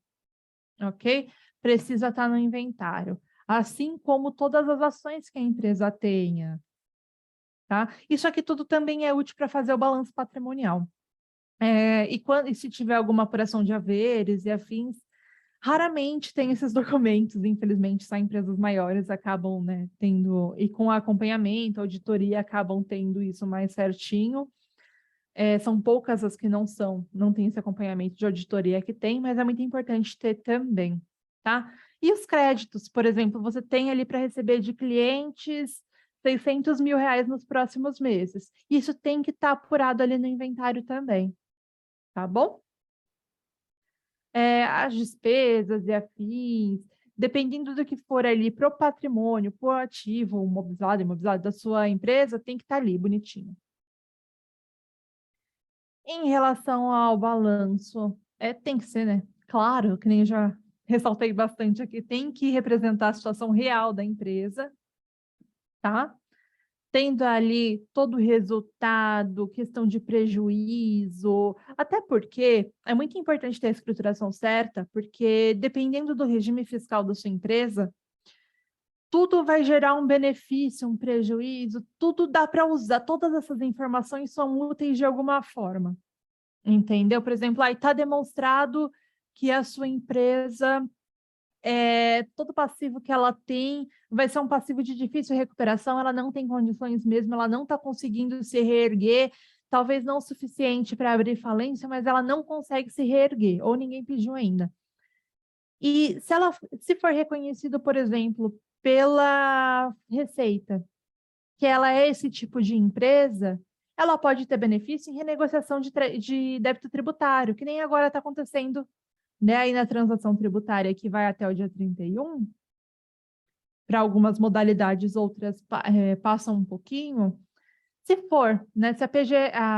ok? Precisa estar no inventário. Assim como todas as ações que a empresa tenha, tá? Isso aqui tudo também é útil para fazer o balanço patrimonial. E se tiver alguma apuração de haveres e afins, raramente tem esses documentos, infelizmente, só empresas maiores acabam, né, tendo, e com acompanhamento, auditoria, acabam tendo isso mais certinho. São poucas as que não têm esse acompanhamento de auditoria que tem, mas é muito importante ter também, tá? E os créditos, por exemplo, você tem ali para receber de clientes 600 mil reais nos próximos meses. Isso tem que estar apurado ali no inventário também, tá bom? As despesas e afins, dependendo do que for ali para o patrimônio, para o ativo, imobilizado da sua empresa, tem que estar ali bonitinho. Em relação ao balanço, tem que ser, né? Claro, que nem eu já ressaltei bastante aqui, tem que representar a situação real da empresa, tá? Tendo ali todo o resultado, questão de prejuízo, até porque é muito importante ter a escrituração certa, porque dependendo do regime fiscal da sua empresa, tudo vai gerar um benefício, um prejuízo, tudo dá para usar, todas essas informações são úteis de alguma forma. Entendeu? Por exemplo, aí está demonstrado que a sua empresa, todo passivo que ela tem vai ser um passivo de difícil recuperação, ela não tem condições mesmo, ela não está conseguindo se reerguer, talvez não o suficiente para abrir falência, mas ela não consegue se reerguer, ou ninguém pediu ainda. E se for reconhecido, por exemplo, pela Receita, que ela é esse tipo de empresa, ela pode ter benefício em renegociação de débito tributário, que nem agora está acontecendo, né, aí na transação tributária que vai até o dia 31, para algumas modalidades, outras passam um pouquinho. Se for, né, se a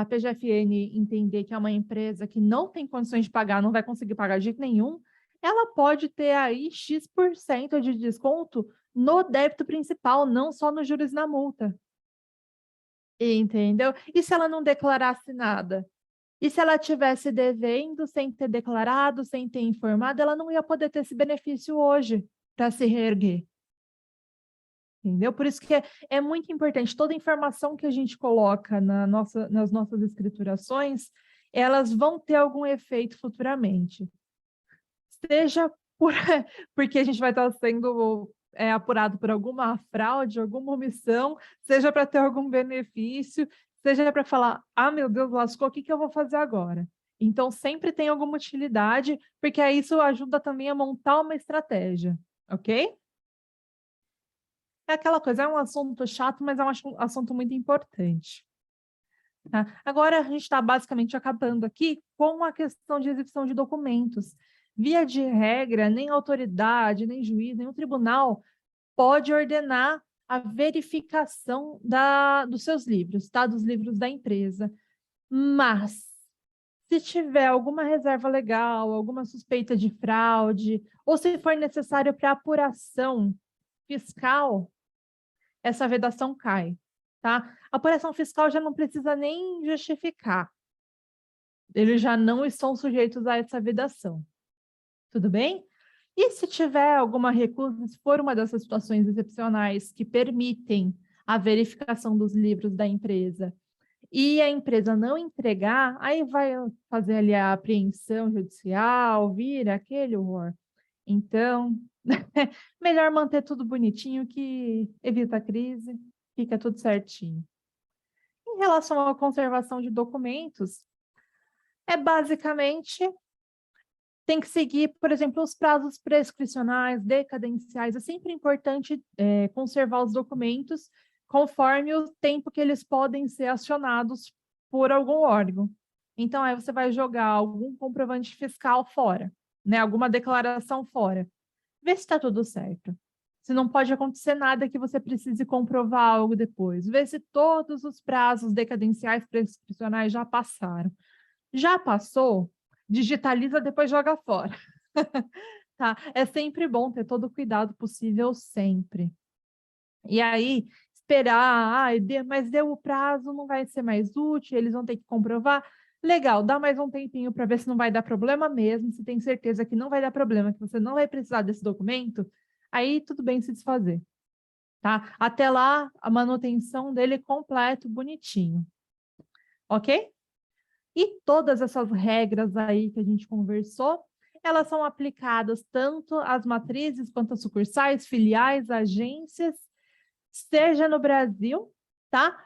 PGFN entender que é uma empresa que não tem condições de pagar, não vai conseguir pagar de jeito nenhum, ela pode ter aí X% de desconto no débito principal, não só nos juros na multa. Entendeu? E se ela não declarasse nada? E se ela tivesse devendo sem ter declarado, sem ter informado, ela não ia poder ter esse benefício hoje para se reerguer. Entendeu? Por isso que é muito importante toda a informação que a gente coloca nas nossas escriturações elas vão ter algum efeito futuramente. Seja porque a gente vai estar sendo apurado por alguma fraude, alguma omissão, seja para ter algum benefício, seja para falar, ah, meu Deus, lascou, o que eu vou fazer agora? Então, sempre tem alguma utilidade, porque aí isso ajuda também a montar uma estratégia, ok? É aquela coisa, é um assunto chato, mas é um assunto muito importante. Tá? Agora, a gente está basicamente acabando aqui com a questão de exibição de documentos. Via de regra, nem autoridade, nem juiz, nem o tribunal pode ordenar a verificação dos seus livros, tá? Dos livros da empresa. Mas, se tiver alguma reserva legal, alguma suspeita de fraude, ou se for necessário para apuração fiscal, essa vedação cai, tá? A apuração fiscal já não precisa nem justificar. Eles já não estão sujeitos a essa vedação. Tudo bem? E se tiver alguma recusa, se for uma dessas situações excepcionais que permitem a verificação dos livros da empresa e a empresa não entregar, aí vai fazer ali a apreensão judicial, vira aquele horror. Então, melhor manter tudo bonitinho que evita a crise, fica tudo certinho. Em relação à conservação de documentos, é basicamente tem que seguir, por exemplo, os prazos prescricionais, decadenciais. É sempre importante conservar os documentos conforme o tempo que eles podem ser acionados por algum órgão. Então, aí você vai jogar algum comprovante fiscal fora, né? Alguma declaração fora. Vê se está tudo certo. Se não pode acontecer nada que você precise comprovar algo depois. Vê se todos os prazos decadenciais prescricionais já passaram. Já passou? Digitaliza, depois joga fora. Tá? É sempre bom ter todo o cuidado possível, sempre. E aí, esperar, mas deu o prazo, não vai ser mais útil, eles vão ter que comprovar. Legal, dá mais um tempinho para ver se não vai dar problema mesmo, se tem certeza que não vai dar problema, que você não vai precisar desse documento, aí tudo bem se desfazer. Tá? Até lá, a manutenção dele completo, bonitinho. Ok? E todas essas regras aí que a gente conversou, elas são aplicadas tanto às matrizes quanto às sucursais, filiais, agências, seja no Brasil, tá?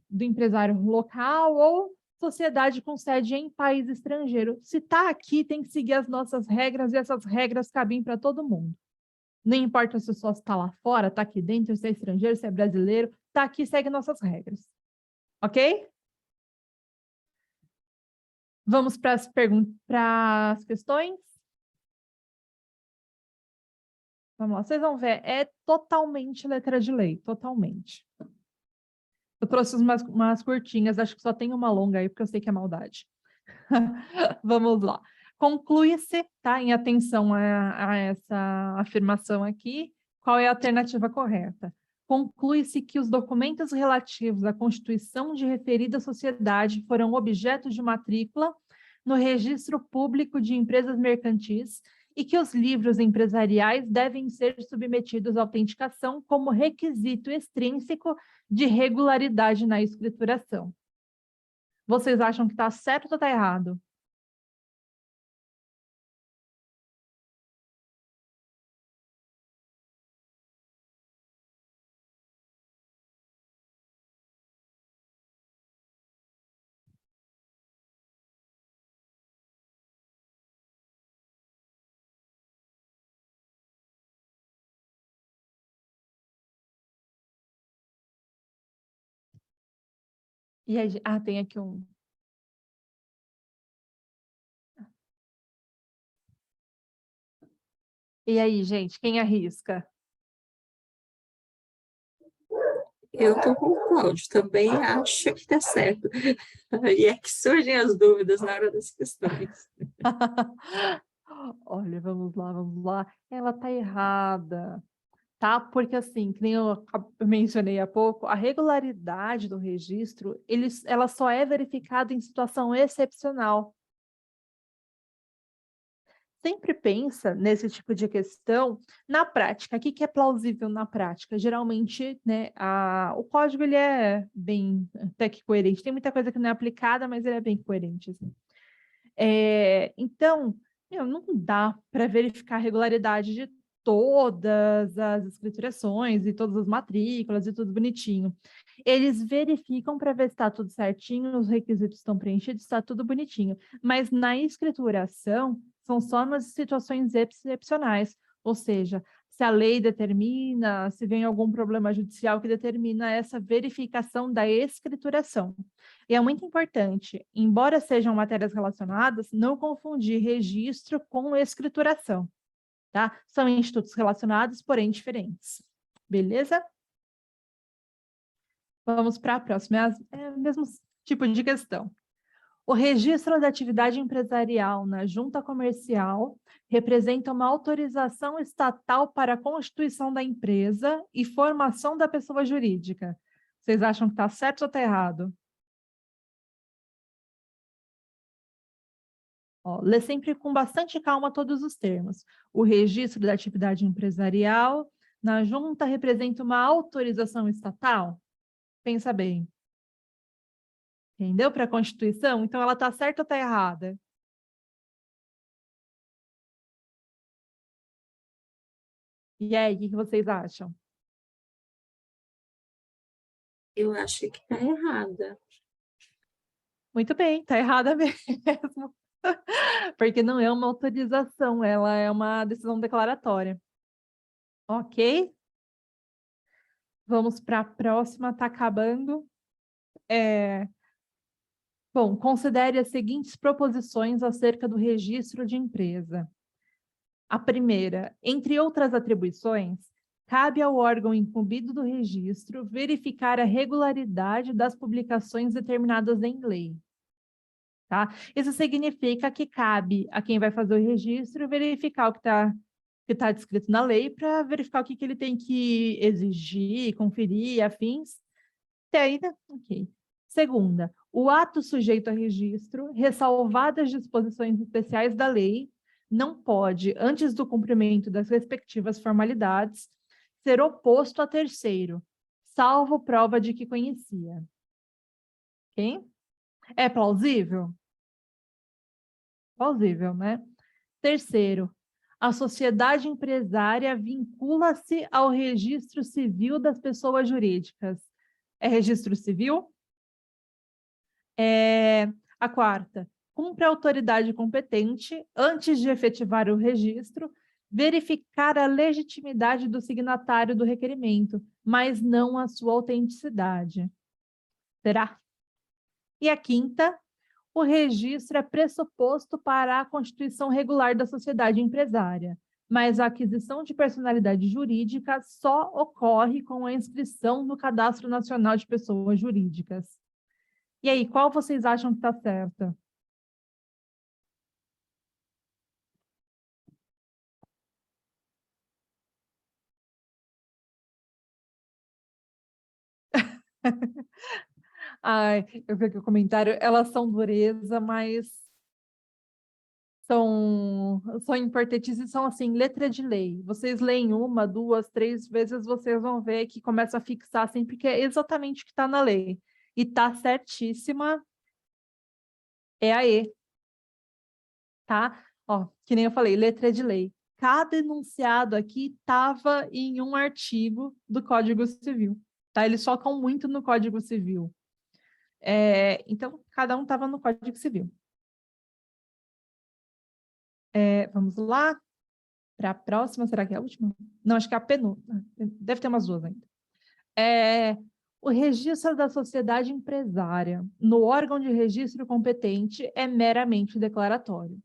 Do empresário local ou sociedade com sede em país estrangeiro. Se está aqui, tem que seguir as nossas regras e essas regras cabem para todo mundo. Não importa se o sócio está lá fora, está aqui dentro, se é estrangeiro, se é brasileiro, está aqui, segue nossas regras. Ok? Vamos para as questões? Vamos lá, vocês vão ver, é totalmente letra de lei, totalmente. Eu trouxe umas curtinhas, acho que só tem uma longa aí, porque eu sei que é maldade. Vamos lá. Conclui-se, tá, em atenção a essa afirmação aqui, qual é a alternativa correta? Conclui-se que os documentos relativos à constituição de referida sociedade foram objeto de matrícula no Registro Público de Empresas Mercantis e que os livros empresariais devem ser submetidos à autenticação como requisito extrínseco de regularidade na escrituração. Vocês acham que está certo ou está errado? E aí, tem aqui um. E aí, gente, quem arrisca? Eu estou com o Cláudio, também acho que está certo. E é que surgem as dúvidas na hora das questões. Olha, vamos lá, vamos lá. Ela está errada, tá? Porque assim, que nem eu mencionei há pouco, a regularidade do registro, ela só é verificada em situação excepcional. sempre pensa nesse tipo de questão na prática. O que que é plausível na prática? Geralmente, né, o código ele é bem até que coerente. Tem muita coisa que não é aplicada, mas ele é bem coerente, assim. Então, não dá para verificar a regularidade de todas as escriturações e todas as matrículas e tudo bonitinho. Eles verificam para ver se está tudo certinho, os requisitos estão preenchidos, está tudo bonitinho. Mas na escrituração, são só nas situações excepcionais, ou seja, se a lei determina, se vem algum problema judicial que determina essa verificação da escrituração. E é muito importante, embora sejam matérias relacionadas, não confundir registro com escrituração, tá? São institutos relacionados, porém diferentes. Beleza? Vamos para a próxima. É o mesmo tipo de questão. O registro da atividade empresarial na junta comercial representa uma autorização estatal para a constituição da empresa e formação da pessoa jurídica. Vocês acham que está certo ou está errado? Ó, lê sempre com bastante calma todos os termos. O registro da atividade empresarial na junta representa uma autorização estatal? Pensa bem. Entendeu? Para a Constituição? Então, ela está certa ou está errada? E aí, o que vocês acham? Eu acho que está errada. Muito bem, está errada mesmo. Porque não é uma autorização, ela é uma decisão declaratória. Ok? Vamos para a próxima, está acabando. Bom, considere as seguintes proposições acerca do registro de empresa. A primeira, entre outras atribuições, cabe ao órgão incumbido do registro verificar a regularidade das publicações determinadas em lei. Tá? Isso significa que cabe a quem vai fazer o registro verificar o que está descrito na lei para verificar o que ele tem que exigir, conferir, afins. Até aí, né? Ok. Segunda, o ato sujeito a registro, ressalvadas disposições especiais da lei, não pode, antes do cumprimento das respectivas formalidades, ser oposto a terceiro, salvo prova de que conhecia. Ok? É plausível? Plausível, né? Terceiro, a sociedade empresária vincula-se ao registro civil das pessoas jurídicas. É registro civil? A quarta, cumpre a autoridade competente, antes de efetivar o registro, verificar a legitimidade do signatário do requerimento, mas não a sua autenticidade. Será? E a quinta, o registro é pressuposto para a constituição regular da sociedade empresária, mas a aquisição de personalidade jurídica só ocorre com a inscrição no Cadastro Nacional de Pessoas Jurídicas. E aí, qual vocês acham que está certa? Ai, eu vi aqui o comentário, elas são dureza, mas são importantes e são assim, letra de lei. Vocês leem uma, duas, três vezes, vocês vão ver que começa a fixar sempre que é exatamente o que está na lei. E está certíssima, é a E, tá? Ó, que nem eu falei, letra de lei. Cada enunciado aqui estava em um artigo do Código Civil, tá? Eles focam muito no Código Civil. Então, cada um estava no Código Civil. Vamos lá para a próxima. Será que é a última? Não, acho que é a penúltima. Deve ter umas duas ainda. O registro da sociedade empresária no órgão de registro competente é meramente declaratório.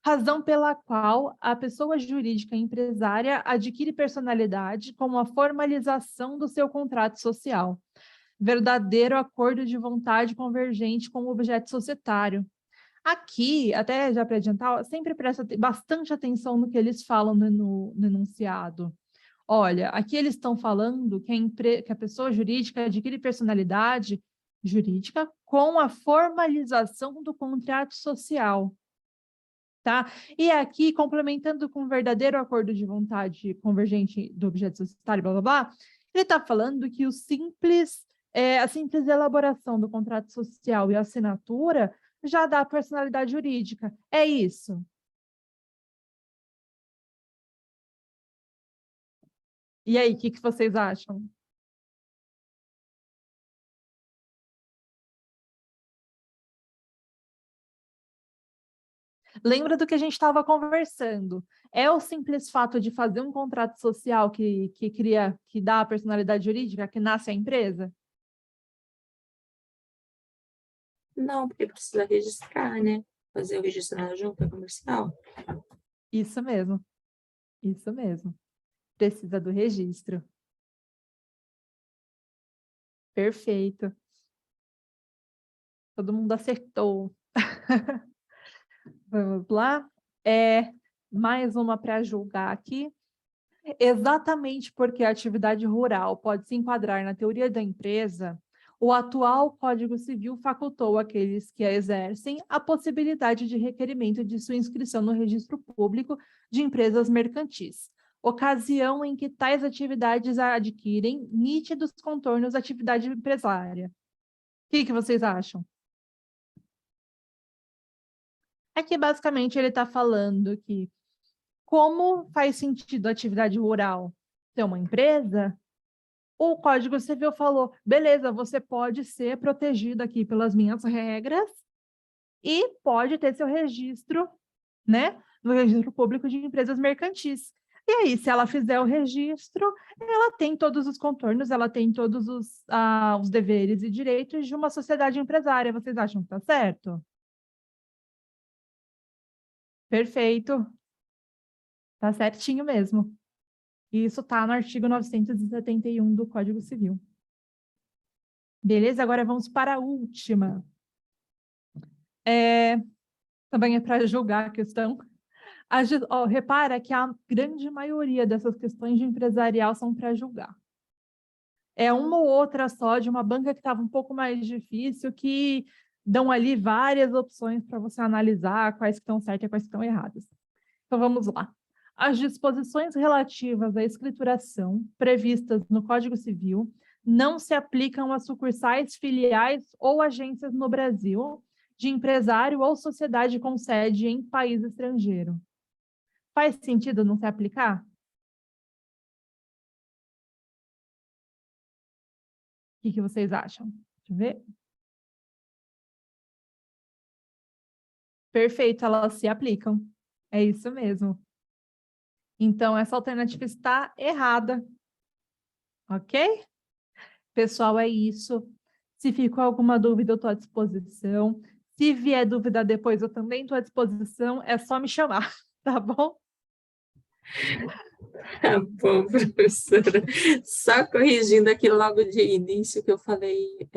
Razão pela qual a pessoa jurídica empresária adquire personalidade como a formalização do seu contrato social, verdadeiro acordo de vontade convergente com o objeto societário. Aqui, até já para adiantar, sempre presta bastante atenção no que eles falam no enunciado. Olha, aqui eles estão falando que a pessoa jurídica adquire personalidade jurídica com a formalização do contrato social. tá? E aqui, complementando com o verdadeiro acordo de vontade convergente do objeto societário, blá, blá, blá, ele está falando que a simples elaboração do contrato social e a assinatura já dá personalidade jurídica. É isso. E aí, o que vocês acham? Lembra do que a gente estava conversando? É o simples fato de fazer um contrato social que dá a personalidade jurídica, que nasce a empresa? Não, porque precisa registrar, né? Fazer o registro na junta comercial. Isso mesmo, isso mesmo. Precisa do registro. Perfeito. Todo mundo acertou. Vamos lá. Mais uma para julgar aqui. Exatamente porque a atividade rural pode se enquadrar na teoria da empresa, o atual Código Civil facultou àqueles que a exercem a possibilidade de requerimento de sua inscrição no registro público de empresas mercantis, ocasião em que tais atividades adquirem nítidos contornos da atividade empresária. O que vocês acham? Aqui, basicamente, ele está falando que como faz sentido a atividade rural ser uma empresa, o Código Civil falou, beleza, você pode ser protegido aqui pelas minhas regras e pode ter seu registro, né, no registro público de empresas mercantis. E aí, se ela fizer o registro, ela tem todos os contornos, ela tem todos os deveres e direitos de uma sociedade empresária. Vocês acham que está certo? Perfeito. Tá certinho mesmo. E isso está no artigo 971 do Código Civil. Beleza? Agora vamos para a última. Também é para julgar a questão. Repara que a grande maioria dessas questões de empresarial são para julgar. É uma ou outra só de uma banca que estava um pouco mais difícil, que dão ali várias opções para você analisar quais que estão certas e quais que estão erradas. Então, vamos lá. As disposições relativas à escrituração previstas no Código Civil não se aplicam a sucursais, filiais ou agências no Brasil de empresário ou sociedade com sede em país estrangeiro. Faz sentido não se aplicar? O que vocês acham? Deixa eu ver. Perfeito, elas se aplicam. É isso mesmo. Então, essa alternativa está errada. Ok? Pessoal, é isso. Se ficou alguma dúvida, eu estou à disposição. Se vier dúvida depois, eu também estou à disposição. É só me chamar, tá bom? Tá bom, professora. Só corrigindo aqui logo de início que eu falei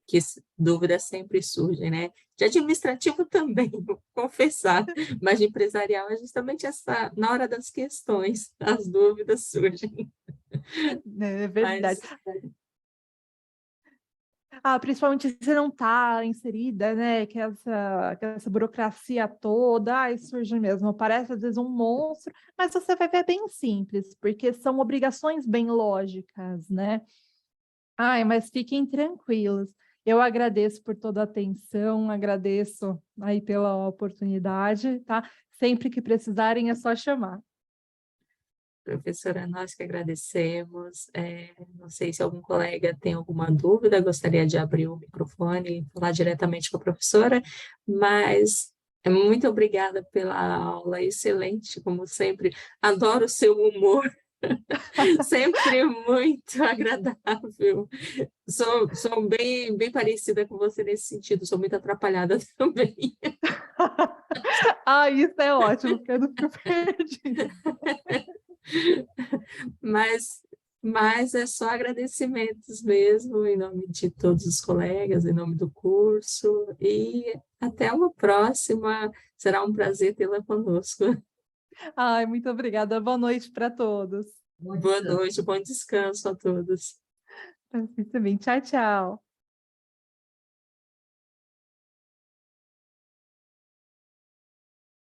que dúvidas sempre surgem, né? De administrativo também, vou confessar, mas de empresarial é justamente na hora das questões, as dúvidas surgem. É verdade. Principalmente se você não está inserida, né? Que essa burocracia toda, aí surge mesmo. Parece às vezes um monstro, mas você vai ver bem simples, porque são obrigações bem lógicas, né? Mas fiquem tranquilos. Eu agradeço por toda a atenção, agradeço aí pela oportunidade, tá? Sempre que precisarem é só chamar. Professora, nós que agradecemos. Não sei se algum colega tem alguma dúvida, gostaria de abrir o microfone e falar diretamente com a professora, mas muito obrigada pela aula, excelente, como sempre. Adoro o seu humor, sempre muito agradável. Sou bem parecida com você nesse sentido, sou muito atrapalhada também. Isso é ótimo, porque eu não fico perdida. Mas é só agradecimentos mesmo, em nome de todos os colegas, em nome do curso, e até uma próxima. Será um prazer tê-la conosco. Muito obrigada. Boa noite para todos. Boa noite, bom descanso a todos. Muito bem. Tchau, tchau.